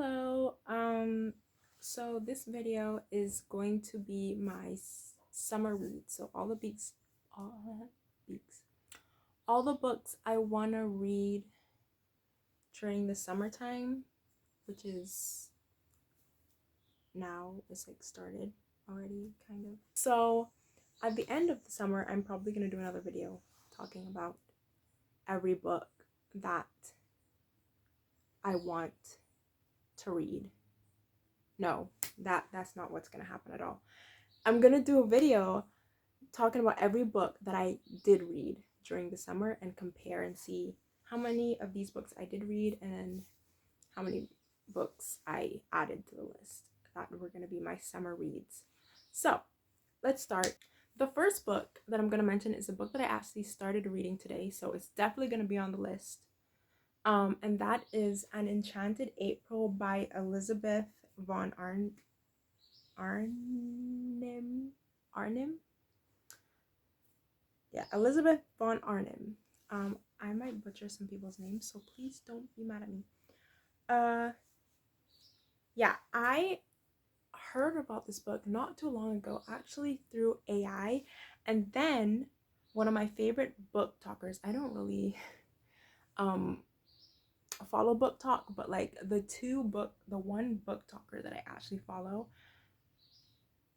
Hello. So this video is going to be my summer read. So all the books I want to read during the summertime, which is now, it's like started already kind of. So at the end of the summer, I'm probably going to do another video talking about every book that I want to read. No, that's not what's gonna happen at all. I'm gonna do a video talking about every book that I did read during the summer and compare and see how many of these books I did read and how many books I added to the list that were gonna be my summer reads. So let's start. The first book that I'm gonna mention is a book that I actually started reading today, so it's definitely gonna be on the list. And that is An Enchanted April by Elizabeth von Arnim. Yeah, Elizabeth von Arnim. I might butcher some people's names, so please don't be mad at me. Yeah, I heard about this book not too long ago, actually through AI, and then one of my favorite book talkers. I don't really follow book talk, but like the one book talker that I actually follow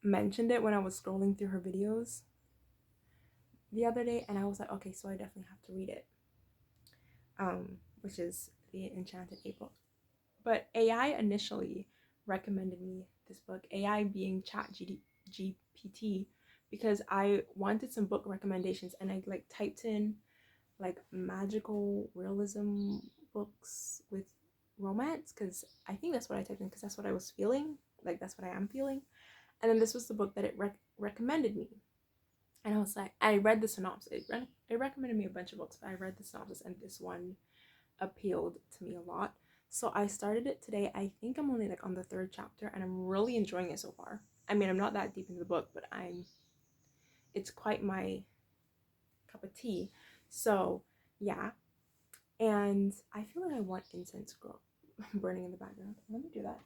mentioned it when I was scrolling through her videos the other day, and I was like, okay, so I definitely have to read it, which is The Enchanted April. But AI initially recommended me this book, AI being ChatGPT, because I wanted some book recommendations, and I like typed in like magical realism books with romance, because I think that's what I typed in, because that's what I was feeling, like that's what I am feeling. And then this was the book that it recommended me, and I was like, I read the synopsis. It recommended me a bunch of books, but I read the synopsis, and this one appealed to me a lot. So I started it today. I think I'm only like on the third chapter, and I'm really enjoying it so far. I mean, I'm not that deep into the book, but it's quite my cup of tea. So yeah, and I feel like I want incense burning in the background. Let me do that.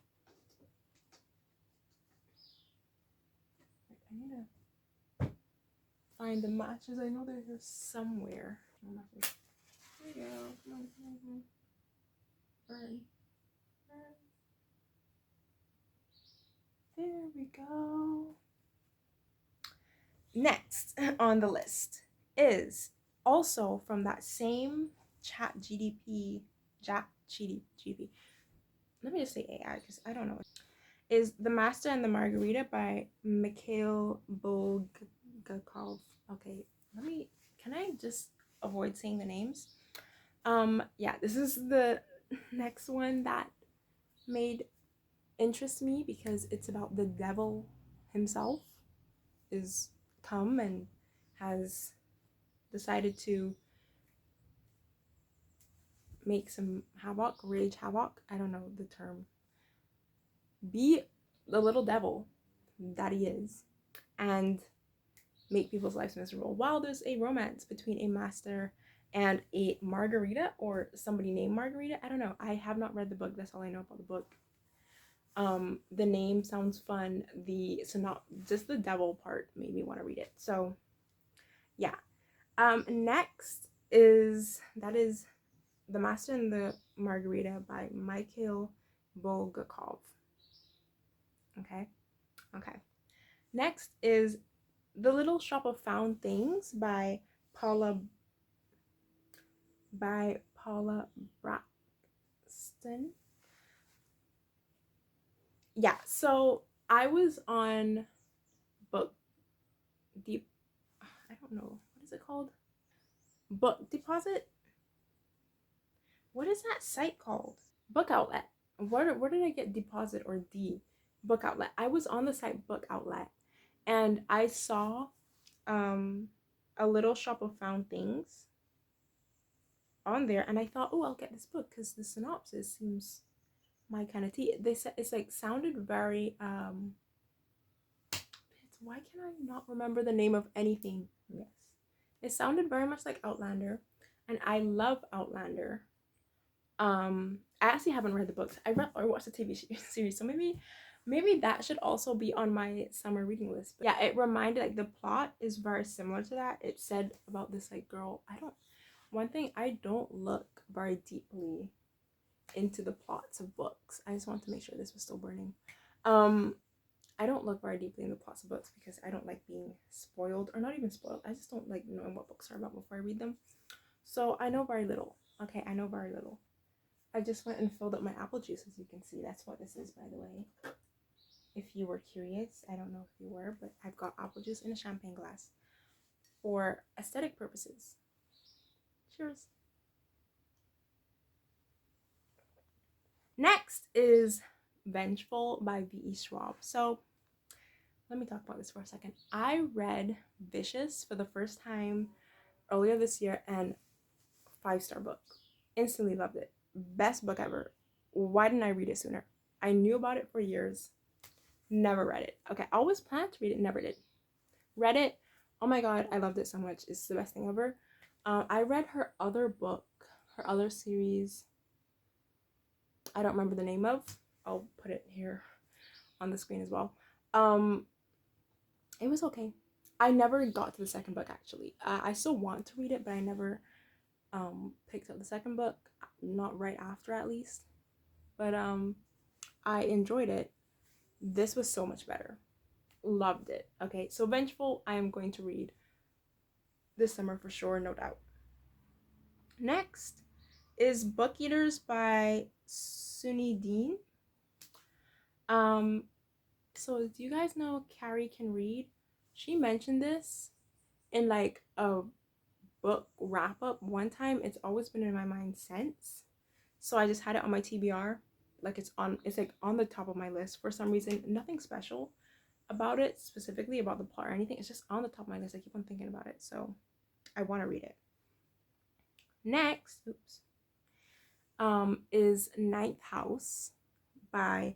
I need to find the matches. I know they're here somewhere. There you go. Come on, come on, come on. Burn. There we go. Next on the list is also from that same ChatGPT. Let me just say AI because I don't know. Is The Master and the Margarita by Mikhail Bulgakov. Okay, can I just avoid saying the names? Yeah, this is the next one that made interest me because it's about the devil himself is come and has decided to make some rage havoc, I don't know the term, be the little devil that he is, and make people's lives miserable, while there's a romance between a master and a Margarita, or somebody named Margarita. I don't know. I have not read the book. That's all I know about the book. The name sounds fun. Just the devil part made me want to read it. So yeah. Next is The Master and the Margarita by Mikhail Bulgakov. Okay. Next is The Little Shop of Found Things by Paula Braxton. Yeah, so I was on Book Deep. I don't know, what is it called? Book Deposit. What is that site called? Book Outlet. Where did I get deposit or D? Book Outlet. I was on the site Book Outlet, and I saw A Little Shop of Found Things on there, and I thought, oh, I'll get this book because the synopsis seems my kind of tea. They said it's like sounded very why can I not remember the name of anything? Yes, it sounded very much like Outlander, and I love Outlander. I actually haven't read the books. I read or watched the TV series, so maybe that should also be on my summer reading list. But yeah, it reminded, like, the plot is very similar to that. It said about this, like, girl. One thing, I don't look very deeply into the plots of books. I just want to make sure this was still burning. I don't look very deeply in the plots of books because I don't like being spoiled, or not even spoiled. I just don't like knowing what books are about before I read them. So I know very little. Okay, I know very little. I just went and filled up my apple juice, as you can see. That's what this is, by the way. If you were curious, I don't know if you were, but I've got apple juice in a champagne glass for aesthetic purposes. Cheers. Next is Vengeful by V.E. Schwab. So let me talk about this for a second. I read Vicious for the first time earlier this year, and 5-star book. Instantly loved it. Best book ever. Why didn't I read it sooner? I knew about it for years. Never read it. Okay, I always planned to read it, never did. Read it. Oh my god, I loved it so much. It's the best thing ever. I read her other book, her other series. I don't remember the name of. I'll put it here on the screen as well. It was okay. I never got to the second book, actually. I still want to read it, but I never picked up the second book. Not right after, at least. But I enjoyed it. This was so much better. Loved it. Okay, so Vengeful, I am going to read this summer for sure, no doubt. Next is Book Eaters by Sunny Dean. So do you guys know Carrie Can Read? She mentioned this in like a book wrap up one time. It's always been in my mind since. So I just had it on my TBR. Like it's like on the top of my list for some reason. Nothing special about it, specifically about the plot or anything. It's just on the top of my list. I keep on thinking about it. So I want to read it. Next, is Ninth House by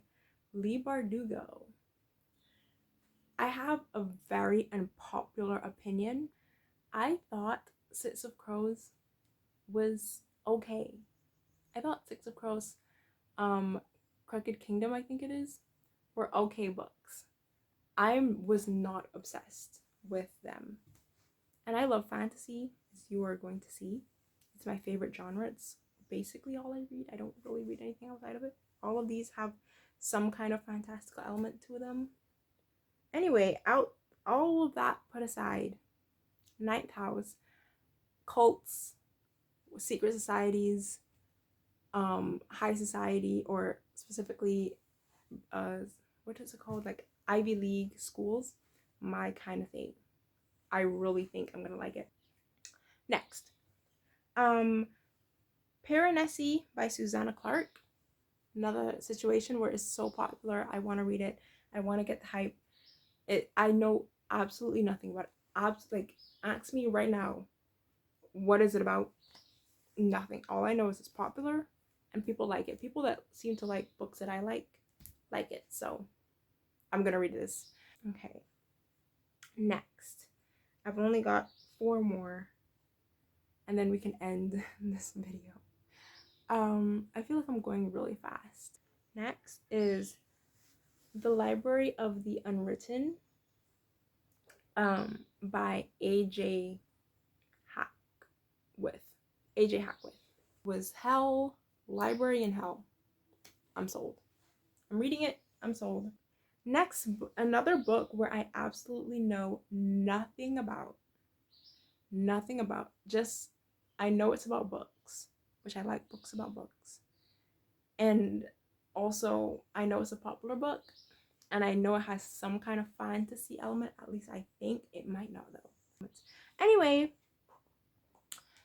Lee Bardugo. I have a very unpopular opinion. I thought Six of Crows was okay. I thought Six of Crows, Crooked Kingdom, I think it is, were okay books. I was not obsessed with them. And I love fantasy, as you are going to see. It's my favorite genre. It's basically all I read. I don't really read anything outside of it. All of these have some kind of fantastical element to them. Anyway, all of that put aside, Ninth House, cults, secret societies, high society, or specifically, what is it called? Like Ivy League schools, my kind of thing. I really think I'm gonna like it. Next, Piranesi by Susanna Clark. Another situation where it's so popular. I want to read it. I want to get the hype. I know absolutely nothing about it. Like, ask me right now, what is it about? Nothing. All I know is it's popular and people like it. People that seem to like books that I like it. So I'm gonna read this. Okay. Next, I've only got 4 more, and then we can end this video. I feel like I'm going really fast. Next is The Library of the Unwritten, by AJ Hackwith. Was hell, Library in Hell. I'm sold. I'm reading it. I'm sold. Next, another book where I absolutely know nothing about. Just, I know it's about books, which I like books about books. And also, I know it's a popular book, and I know it has some kind of fantasy element. At least I think it might not, though. Anyway,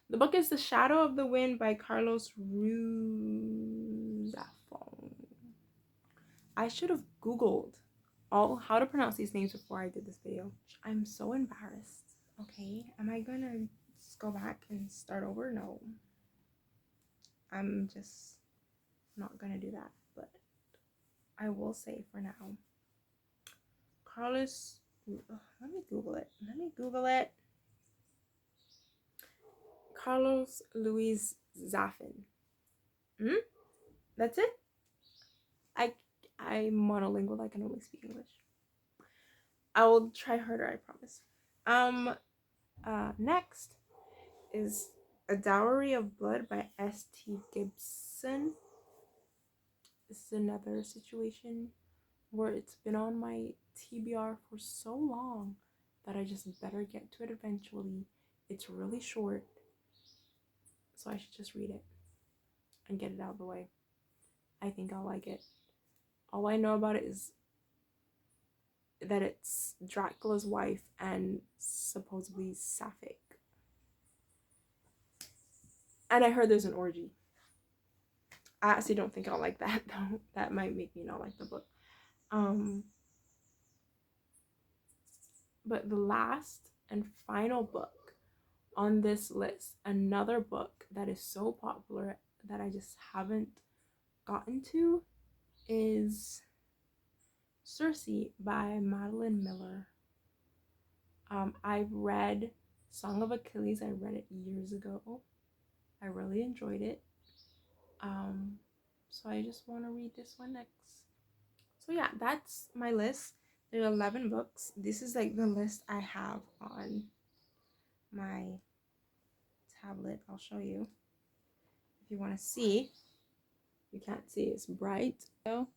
the book is The Shadow of the Wind by Carlos Ruzafón. I should have Googled how to pronounce these names before I did this video. I'm so embarrassed. Okay, am I gonna just go back and start over? No. I'm just not gonna do that, but I will say for now. Carlos, let me Google it. Carlos Luis Zafin. That's it. I'm monolingual. I can only speak English. I will try harder, I promise. Next is A Dowry of Blood by S.T. Gibson. This is another situation where it's been on my TBR for so long that I just better get to it eventually. It's really short, so I should just read it and get it out of the way. I think I'll like it. All I know about it is that it's Dracula's wife and supposedly sapphic. And I heard there's an orgy. I actually don't think I'll like that though. That might make me not like the book. But the last and final book on this list, another book that is so popular that I just haven't gotten to, is Circe by Madeline Miller. I've read Song of Achilles. I read it years ago. I really enjoyed it. So I just want to read this one next. So yeah, that's my list. There's 11 books. This is like the list I have on my tablet. I'll show you if you want to see. You can't see, it's bright. So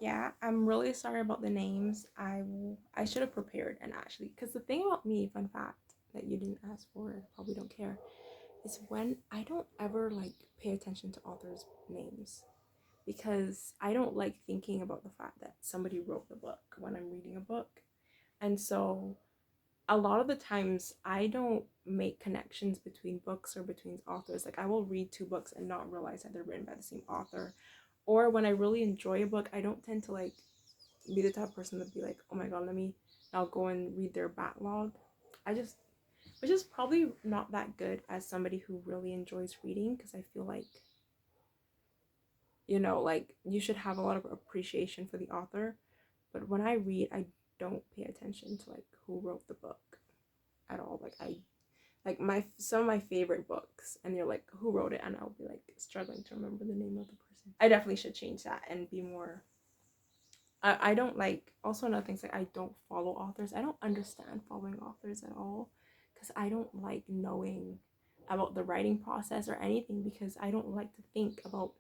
yeah, I'm really sorry about the names. I should have prepared, and actually, because the thing about me, fun fact that you didn't ask for, probably don't care, is when I don't ever like pay attention to authors' names, because I don't like thinking about the fact that somebody wrote the book when I'm reading a book. And so a lot of the times I don't make connections between books or between authors. Like I will read two books and not realize that they're written by the same author. Or when I really enjoy a book, I don't tend to like be the type of person to be like, oh my god, I'll go and read their backlog. Which is probably not that good as somebody who really enjoys reading, because I feel like, you know, like you should have a lot of appreciation for the author. But when I read, I don't pay attention to like who wrote the book at all. Like some of my favorite books, and you're like, who wrote it? And I'll be like struggling to remember the name of the person. I definitely should change that and be more. I don't like, also another thing is like I don't follow authors. I don't understand following authors at all, because I don't like knowing about the writing process or anything, because I don't like to think about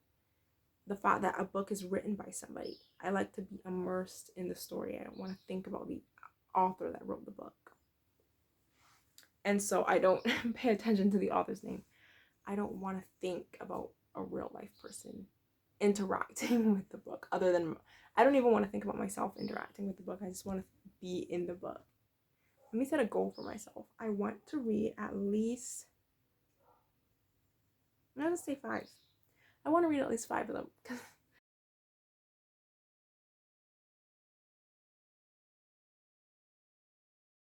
the fact that a book is written by somebody. I like to be immersed in the story. I don't want to think about the author that wrote the book. And so I don't pay attention to the author's name. I don't want to think about a real life person interacting with the book, other than, I don't even want to think about myself interacting with the book. I just want to be in the book. Let me set a goal for myself. I want to read at least, I'm going to say 5. I want to read at least 5 of them, because